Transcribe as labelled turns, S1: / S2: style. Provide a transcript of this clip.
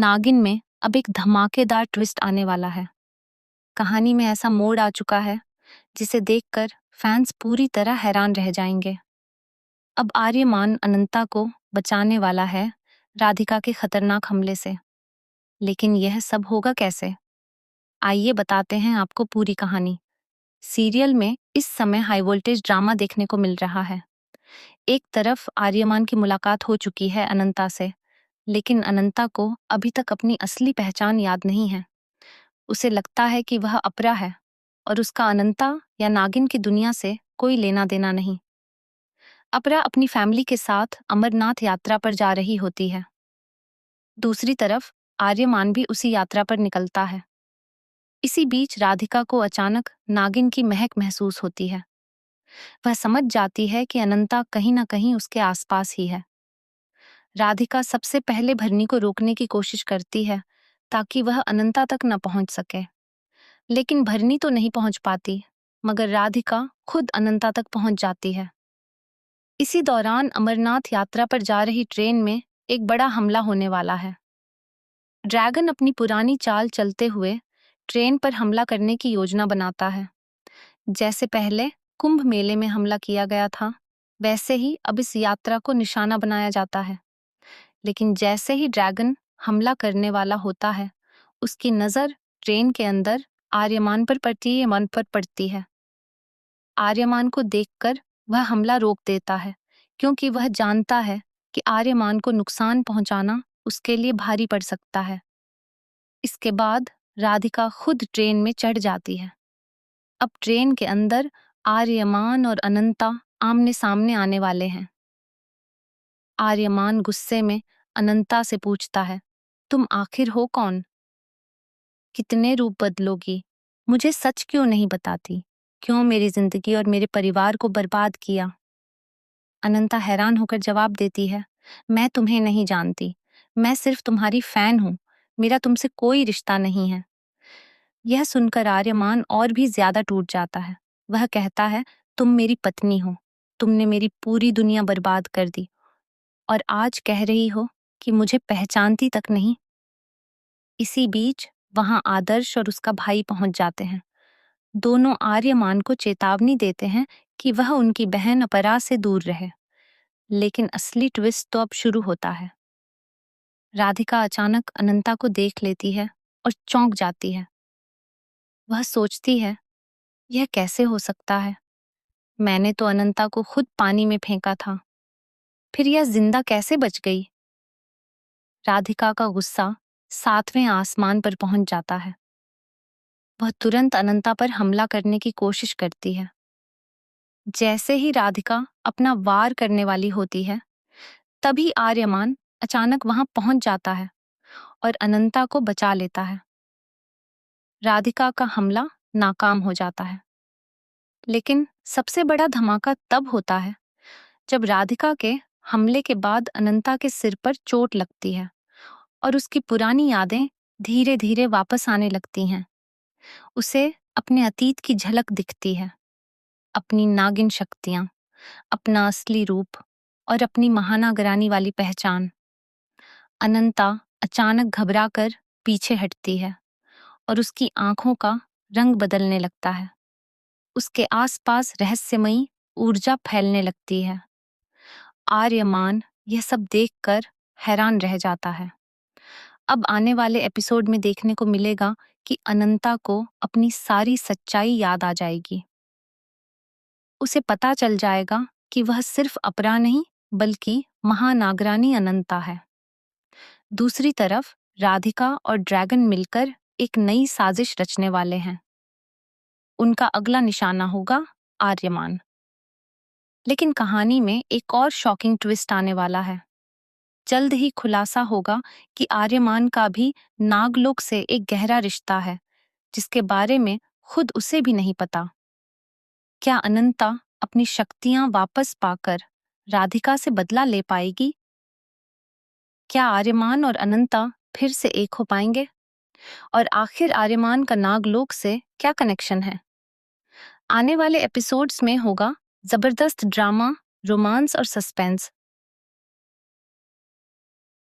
S1: नागिन में अब एक धमाकेदार ट्विस्ट आने वाला है। कहानी में ऐसा मोड़ आ चुका है जिसे देखकर फैंस पूरी तरह हैरान रह जाएंगे। अब आर्यमान अनंता को बचाने वाला है राधिका के खतरनाक हमले से। लेकिन यह सब होगा कैसे? आइए बताते हैं आपको पूरी कहानी। सीरियल में इस समय हाई वोल्टेज ड्रामा देखने को मिल रहा है। एक तरफ आर्यमान की मुलाकात हो चुकी है अनंता से, लेकिन अनंता को अभी तक अपनी असली पहचान याद नहीं है। उसे लगता है कि वह अपरा है और उसका अनंता या नागिन की दुनिया से कोई लेना देना नहीं। अपरा अपनी फैमिली के साथ अमरनाथ यात्रा पर जा रही होती है। दूसरी तरफ आर्यमान भी उसी यात्रा पर निकलता है। इसी बीच राधिका को अचानक नागिन की महक महसूस होती है। वह समझ जाती है कि अनंता कहीं ना कहीं उसके आसपास ही है। राधिका सबसे पहले भरनी को रोकने की कोशिश करती है ताकि वह अनंता तक न पहुंच सके, लेकिन भरनी तो नहीं पहुंच पाती, मगर राधिका खुद अनंता तक पहुंच जाती है। इसी दौरान अमरनाथ यात्रा पर जा रही ट्रेन में एक बड़ा हमला होने वाला है। ड्रैगन अपनी पुरानी चाल चलते हुए ट्रेन पर हमला करने की योजना बनाता है। जैसे पहले कुंभ मेले में हमला किया गया था, वैसे ही अब इस यात्रा को निशाना बनाया जाता है। लेकिन जैसे ही ड्रैगन हमला करने वाला होता है, उसकी नज़र ट्रेन के अंदर आर्यमान पर पड़ती है। आर्यमान को देखकर वह हमला रोक देता है, क्योंकि वह जानता है कि आर्यमान को नुकसान पहुंचाना उसके लिए भारी पड़ सकता है। इसके बाद राधिका खुद ट्रेन में चढ़ जाती है। अब ट्रेन के अंदर आर्यमान और अनंता आमने सामने आने वाले हैं। आर्यमान गुस्से में अनंता से पूछता है, तुम आखिर हो कौन? कितने रूप बदलोगी? मुझे सच क्यों नहीं बताती? क्यों मेरी जिंदगी और मेरे परिवार को बर्बाद किया? अनंता हैरान होकर जवाब देती है, मैं तुम्हें नहीं जानती। मैं सिर्फ तुम्हारी फैन हूँ। मेरा तुमसे कोई रिश्ता नहीं है। यह सुनकर आर्यमान और भी ज्यादा टूट जाता है। वह कहता है, तुम मेरी पत्नी हो। तुमने मेरी पूरी दुनिया बर्बाद कर दी और आज कह रही हो कि मुझे पहचानती तक नहीं। इसी बीच वहां आदर्श और उसका भाई पहुंच जाते हैं। दोनों आर्यमान को चेतावनी देते हैं कि वह उनकी बहन अपरा से दूर रहे। लेकिन असली ट्विस्ट तो अब शुरू होता है। राधिका अचानक अनंता को देख लेती है और चौंक जाती है। वह सोचती है, यह कैसे हो सकता है? मैंने तो अनंता को खुद पानी में फेंका था, फिर यह जिंदा कैसे बच गई? राधिका का गुस्सा 7वें आसमान पर पहुंच जाता है। वह तुरंत अनंता पर हमला करने की कोशिश करती है। जैसे ही राधिका अपना वार करने वाली होती है, तभी आर्यमान अचानक वहां पहुंच जाता है और अनंता को बचा लेता है। राधिका का हमला नाकाम हो जाता है। लेकिन सबसे बड़ा धमाका तब होता है जब राधिका के हमले के बाद अनंता के सिर पर चोट लगती है और उसकी पुरानी यादें धीरे धीरे वापस आने लगती हैं। उसे अपने अतीत की झलक दिखती है, अपनी नागिन शक्तियां, अपना असली रूप और अपनी महानागरानी वाली पहचान। अनंता अचानक घबराकर पीछे हटती है और उसकी आंखों का रंग बदलने लगता है। उसके आसपास रहस्यमयी ऊर्जा फैलने लगती है। आर्यमान यह सब देखकर हैरान रह जाता है। अब आने वाले एपिसोड में देखने को मिलेगा कि अनंता को अपनी सारी सच्चाई याद आ जाएगी। उसे पता चल जाएगा कि वह सिर्फ अपरा नहीं, बल्कि महानागरानी अनंता है। दूसरी तरफ राधिका और ड्रैगन मिलकर एक नई साजिश रचने वाले हैं। उनका अगला निशाना होगा आर्यमान। लेकिन कहानी में एक और शॉकिंग ट्विस्ट आने वाला है। जल्द ही खुलासा होगा कि आर्यमान का भी नागलोक से एक गहरा रिश्ता है, जिसके बारे में खुद उसे भी नहीं पता। क्या अनंता अपनी शक्तियां वापस पाकर राधिका से बदला ले पाएगी? क्या आर्यमान और अनंता फिर से एक हो पाएंगे? और आखिर आर्यमान का नागलोक से क्या कनेक्शन है? आने वाले एपिसोड्स में होगा जबरदस्त ड्रामा, रोमांस और सस्पेंस,